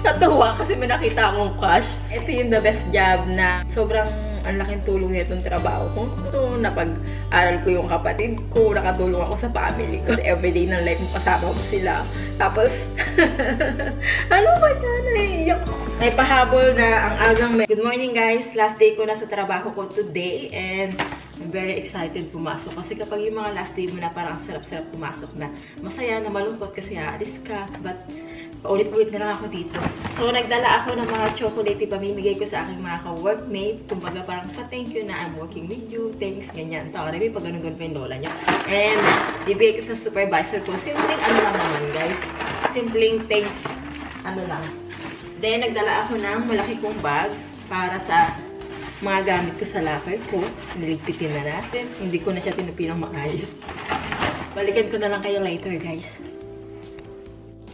Natuwa kasi may nakita akong cash. Ito yung the best job na sobrang ang laking tulong nitong trabaho ko. So, napag-aral ko yung kapatid ko, nakatulong ako sa family ko. Everyday ng life, kasama ko sila. Tapos, ano ba yan? May pahabol na ang agang may. Good morning guys! Last day ko na sa trabaho ko today and I'm very excited pumasok. Kasi kapag yung mga last day mo na parang sarap-sarap pumasok na masaya na malungkot kasi aalis ka. But, paulit-ulit na lang ako dito. So, nagdala ako ng mga chocolate pamimigay ko sa aking mga ka-workmate. Kumbaga, parang pa-thank you na I'm working with you. Thanks, ganyan. Tawa na pag ganun-ganun pa yung lola niya. And, ibigay ko sa supervisor ko. Simpleng ano lang naman, guys. Simpleng thanks. Ano lang. Then, nagdala ako ng malaki kong bag para sa mga gamit ko sa locker ko. Niligpitin na natin. Hindi ko na siya tinupinang maayos. Balikan ko na lang kayo later, guys.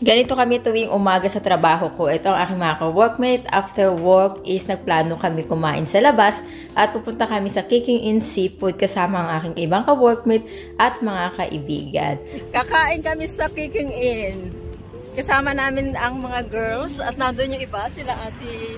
Ganito kami tuwing umaga sa trabaho ko. Ito ang aking mga ka-workmate. After work is nagplano kami kumain sa labas at pupunta kami sa Kicking In Seafood kasama ang aking ibang ka-workmate at mga kaibigan. Kakain kami sa Kicking In. Kasama namin ang mga girls at nandun yung iba, sila ate.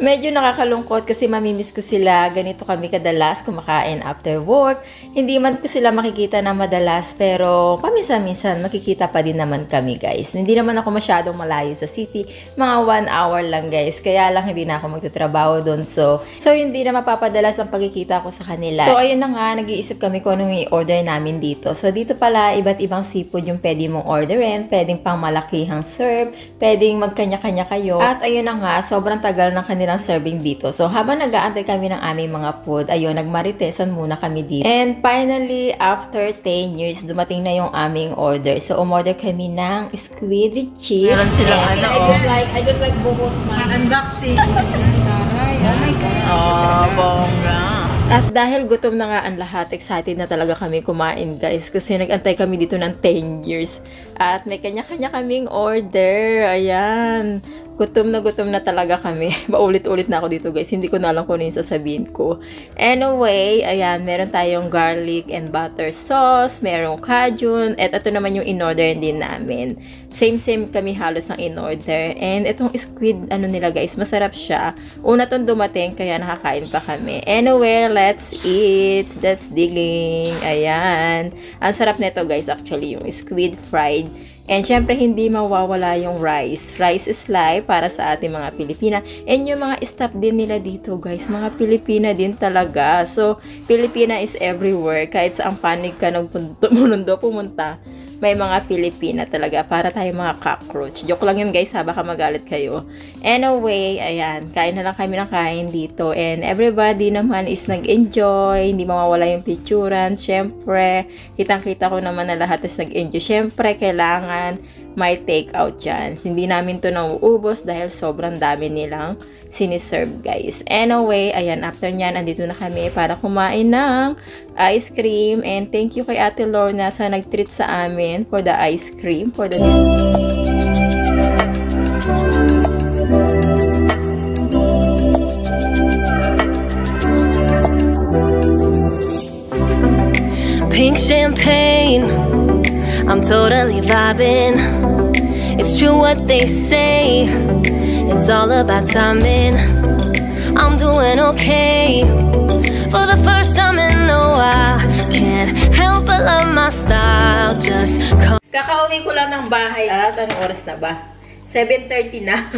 Medyo nakakalungkot kasi mamimiss ko sila. Ganito kami kadalas kumakain after work. Hindi man ko sila makikita na madalas pero paminsan-minsan makikita pa din naman kami guys. Hindi naman ako masyadong malayo sa city. Mga 1 hour lang guys. Kaya lang hindi na ako magtatrabaho doon. So hindi na mapapadalas ang pagkikita ko sa kanila. So ayun na nga, nag-iisip kami kung anong i-order namin dito. So dito pala iba't ibang seafood yung pwede mong orderin. Pwedeng pang malakihang serve. Pwedeng magkanya-kanya kayo. At ayun na nga, sobrang tagal ng kanila serving dito. So, habang nag-aantay kami ng aming mga food, ayun, nagmaritesan muna kami dito. And finally, after 10 years, dumating na yung aming order. So, umorder kami ng squid with cheese. Meron silang ano, I don't like buhos man. Unboxing. Oh my God. Oh, bongga. At dahil gutom na nga ang lahat, excited na talaga kami kumain guys. Kasi nag-antay kami dito ng 10 years. At may kanya-kanya kaming order. Ayan. Gutom na talaga kami. Paulit-ulit na ako dito guys. Hindi ko na alam kung ano yung sasabihin ko. Anyway, ayan, meron tayong garlic and butter sauce, merong cajun, at ito naman yung in-order din namin. Same kami halos ng in-order. And itong squid, ano nila guys, masarap siya. Una tong dumating, kaya nakakain pa kami. Anyway, let's eat. That's digging. Ayan. Ang sarap nito guys, actually, yung squid fried. And syempre, hindi mawawala yung rice. Rice is life para sa ating mga Pilipina. And yung mga staff din nila dito, guys, mga Pilipina din talaga. So, Pilipina is everywhere. Kahit saan panig ka ng mundo pumunta, may mga Pilipina talaga. Para tayo mga cockroach. Joke lang yun, guys, ha? Baka magalit kayo. Anyway, ayan. Kain na lang kami ng kain dito. And everybody naman is nag-enjoy. Hindi mawawala yung picturan. Syempre, kitang-kita ko naman na lahat is nag-enjoy. Syempre, kailangan may take out yan. Hindi namin to nauubos dahil sobrang dami nilang siniserve guys. Anyway, ayan, after nyan, andito na kami para kumain ng ice cream. And thank you kay Ate Lorna sa nag-treat sa amin for the ice cream, for the pink champagne, I'm totally vibing. It's true what they say, it's all about timing. I'm doing okay for the first time in a while. Can't help but love my style. Just kakauwi ko lang ng bahay at anong oras na ba? 7:30 na.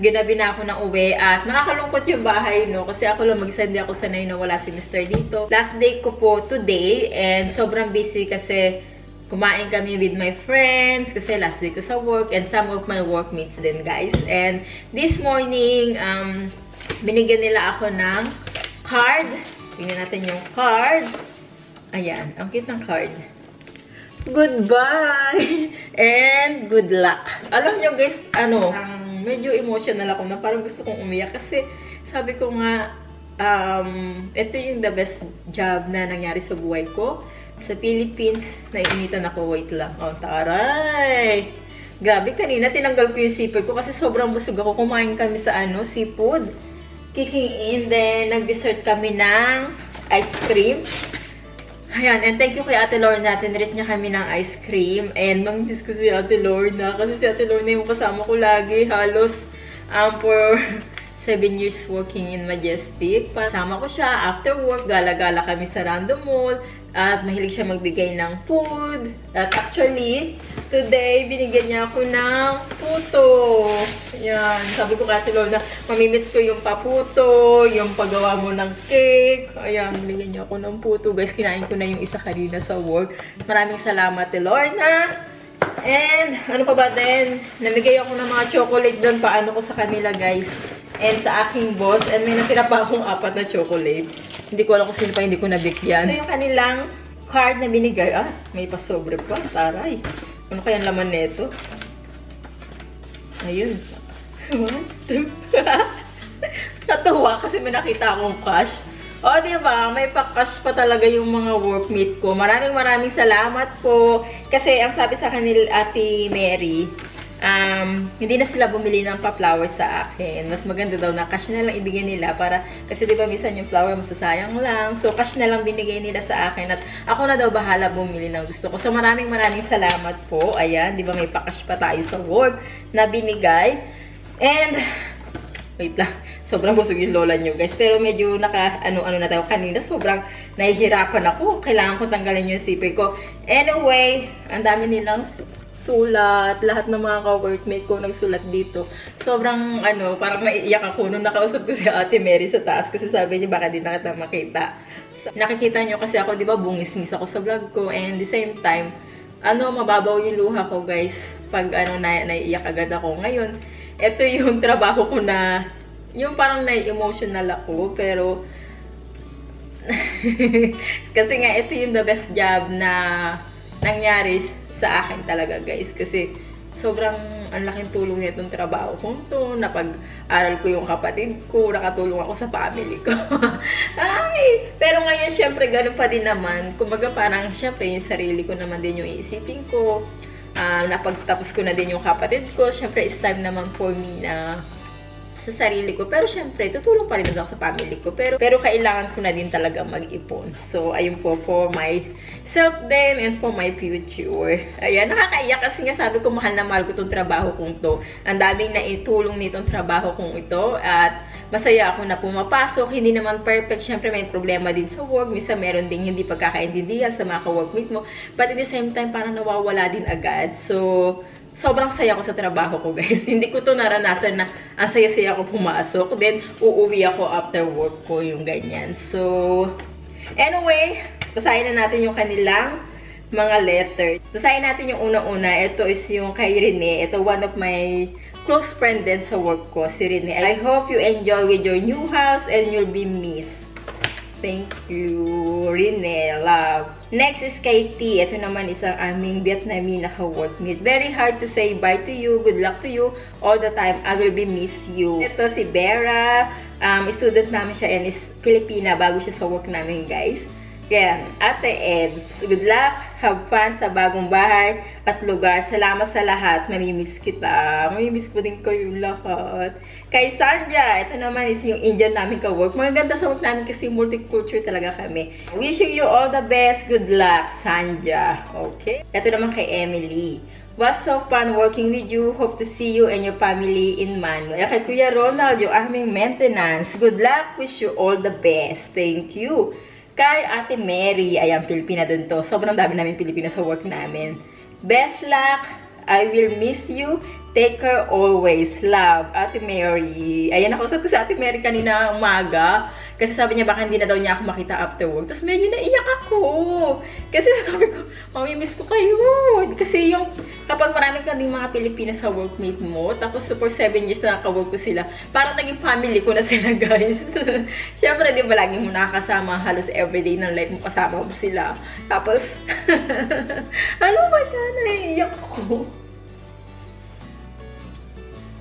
Ginabi na ako ng uwi at nakakalungkot yung bahay, no? Kasi ako lang mag-isa, hindi ako sanay na wala si Mr. dito. Last day ko po today and sobrang busy kasi kumain kami with my friends kasi last day ko sa work and some of my workmates din guys. And this morning, binigyan nila ako ng card. Tingnan natin yung card. Ayan, ang cute ng card. Goodbye! And good luck. Alam nyo guys, medyo emotional ako na parang gusto kong umiyak kasi sabi ko nga, ito yung the best job na nangyari sa buhay ko. Sa Philippines, naiinitan ako. Wait lang. Oh, taray! Grabe, kanina tinanggal ko yung seafood ko kasi sobrang busog ako. Kumain kami sa seafood. Kicking In. Then, nag-dessert kami ng ice cream. Ayan, and thank you kay Ate Lorna. Tinreat niya kami ng ice cream. And mamimiss ko si Ate Lorna. Kasi si Ate Lorna yung kasama ko lagi. Halos for 7 years working in Majestic. Kasama ko siya. After work, gala-gala kami sa Random Mall. At mahilig siya magbigay ng food. At actually, today, binigyan niya ako ng puto. Ayan. Sabi ko kay Ate Lorna, mamimiss ko yung paputo, yung paggawa mo ng cake. Ayan, binigyan niya ako ng puto. Guys, kinain ko na yung isa kanina sa work. Maraming salamat, Ate Lorna. And, ano pa ba din? Namigay ako ng mga chocolate doon. Paano ko sa kanila, guys. And sa aking boss. And may natira pa akong 4 na chocolate. Hindi ko alam kung sino pa hindi ko nabigyan. Ito yung kanilang card na binigay. Ah, may pasobre pa. Taray. Ano kayang laman nito? Ayun. 1, 2. Natuwa kasi may nakita akong cash. O, diba? May pa-cash pa talaga yung mga workmate ko. Maraming salamat po. Kasi ang sabi sa kanila Ate Mary, hindi na sila bumili ng pa-flowers sa akin. Mas maganda daw na cash na lang ibigay nila para, kasi diba minsan yung flower masasayang lang. So, cash na lang binigay nila sa akin at ako na daw bahala bumili ng gusto ko. So, maraming salamat po. Ayan, diba may pa-cash pa tayo sa work na binigay. And, wait lang. Sobrang busog yung lola nyo, guys. Pero medyo ano na tayo kanina. Sobrang nahihirapan ako. Kailangan ko tanggalin yung sipir ko. Anyway, ang dami nilang sulat. Lahat ng mga ka-workmate ko nagsulat dito. Sobrang, parang maiiyak ako nung nakausap ko si Ate Mary sa taas. Kasi sabi niya, baka di na kita makita. Nakikita nyo kasi ako, di ba, bungis-ngis ako sa vlog ko. And the same time, mababaw yung luha ko, guys. Pag, naiiyak agad ako. Ngayon, ito yung trabaho ko na, yung parang na-emotional ako, pero kasi nga, ito yung the best job na nangyari sa akin talaga, guys. Kasi sobrang ang laking tulong nitong trabaho ko to. Napag-aral ko yung kapatid ko, nakatulong ako sa family ko. Ay! Pero ngayon, syempre, ganun pa din naman. Kumbaga, parang, syempre, yung sarili ko naman din yung iisipin ko. Napagtapos ko na din yung kapatid ko. Syempre, it's time naman for me na sa sarili ko. Pero syempre, tutulong pa rin ako sa family ko. Pero kailangan ko na din talaga mag-ipon. So, ayun po, for myself din and for my future. Ayan, nakakaiyak kasi nga sabi ko, mahal na mahal ko itong trabaho kong to. Ang daming naitulong nitong trabaho kong ito. At masaya ako na pumapasok. Hindi naman perfect. Syempre, may problema din sa work. Minsan, meron din hindi pagkakaintindihan sa mga ka-workmate mo. But at the same time, parang nawawala din agad. So, sobrang saya ko sa trabaho ko, guys. Hindi ko to naranasan na ang saya-saya ko pumasok. Then, uuwi ako after work ko, yung ganyan. So, anyway, basahin na natin yung kanilang mga letter. Basahin natin yung una-una. Ito is yung kay Rene. Ito, one of my close friend din sa work ko, si Rene. I hope you enjoy with your new house and you'll be missed. Thank you, Rene. Love. Next is kay T. Ito naman isang aming Vietnamese na ka-workmate. Very hard to say bye to you. Good luck to you. All the time, I will be miss you. Ito si Vera. Student namin siya and is Filipina bago siya sa work namin, guys. Yan. Ate Eds. Good luck. Have fun sa bagong bahay at lugar. Salamat sa lahat. Mamimiss kita. Mamimiss ko din kayong lahat. Kay Sanja, ito naman is yung Indian namin ka-work. Maganda sa work namin kasi multicultural talaga kami. Wishing you all the best. Good luck, Sanja. Okay? Ito naman kay Emily. Was so fun working with you. Hope to see you and your family in Manila. Kay Kuya Ronald, yung aming maintenance. Good luck. Wish you all the best. Thank you. Kay Ate Mary, ayan, Pilipina din to. Sobrang dami namin Pilipina sa work namin. Best luck. I will miss you. Take care always. Love, Ate Mary. Ayan, nakausap ko sa Ate Mary kanina umaga. Kasi sabi niya baka hindi na daw niya ako makita after work. Tapos medyo naiyak ako. Kasi sabi ko, mamimiss ko kayo. Kasi yung, kapag marami ka din mga Pilipinas sa workmate mo, tapos for 7 years na naka-work ko sila, parang naging family ko na sila, guys. Siyempre, di ba, lagi mo nakakasama, halos everyday ng life mo kasama mo sila. Tapos, ano ba yan? Naiiyak ako.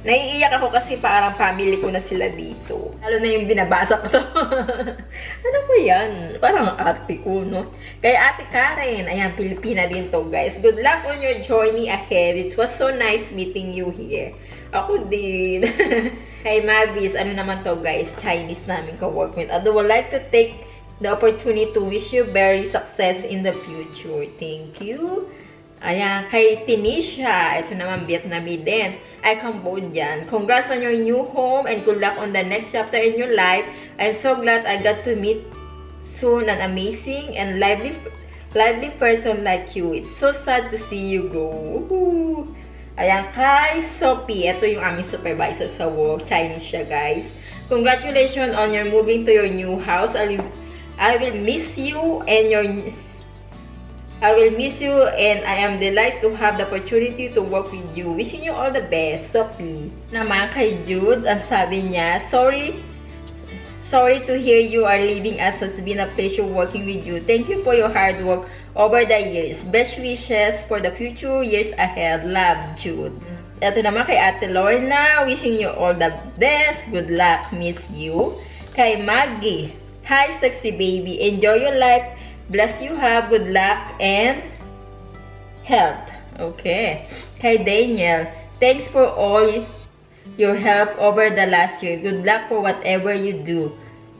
Naiiyak ako kasi parang family ko na sila dito. Lalo na yung binabasa ko to. Ano ba yan? Parang ate ko, no? Kaya Ate Karen, ayan, Pilipina din to, guys. Good luck on your journey ahead. It was so nice meeting you here. Ako din. Kay Mavis, ano naman to, guys? Chinese namin ka-workmate. I would like to take the opportunity to wish you very success in the future. Thank you. Ayan, kay Tinisha, ito naman Vietnamese din, ay Cambodian. Congrats on your new home and good luck on the next chapter in your life. I'm so glad I got to meet soon an amazing and lively person like you. It's so sad to see you go. Ayan, kay Sophie, ito yung aming supervisor sa work. Chinese siya, guys. Congratulations on your moving to your new house. I will miss you and I am delighted to have the opportunity to work with you. Wishing you all the best, Sophie. Naman kay Jude, ang sabi niya, Sorry to hear you are leaving us. It's been a pleasure working with you. Thank you for your hard work over the years. Best wishes for the future years ahead. Love, Jude. Ito naman kay Ate Lorna. Wishing you all the best. Good luck. Miss you. Kay Maggie. Hi, sexy baby. Enjoy your life. Bless you, have good luck and health. Okay. Kay Daniel. Thanks for all your help over the last year. Good luck for whatever you do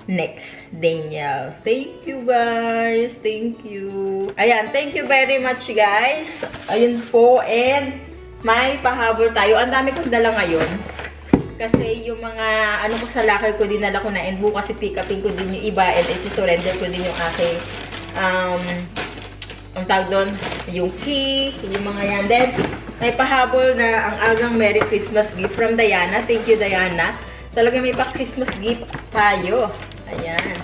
next, Daniel. Thank you, guys. Thank you. Ayan, thank you very much, guys. Ayun po, and may pahabol tayo. Ang dami kong dala ngayon. Kasi yung mga, ano ko sa locker ko, dinala ko na, and bukas pick upin ko din yung iba, and isi-surrender ko din yung aking, ang tawag doon, yung key, yung mga yan. Then, may pahabol na ang agang Merry Christmas gift from Diana. Thank you, Diana. Talaga may pa-Christmas gift tayo. Ayan.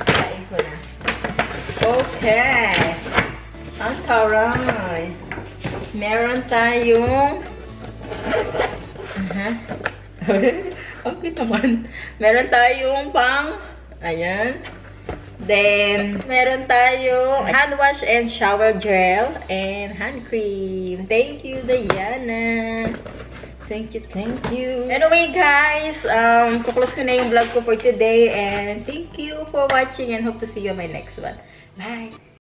Sikain ko na. Okay. Ang taray. Meron tayong okay naman. Meron tayong pang ayan. Then, meron tayong hand wash and shower gel and hand cream. Thank you, Diana. Thank you. Anyway, guys, kuklose ko na yung vlog ko for today. And thank you for watching and hope to see you on my next one. Bye!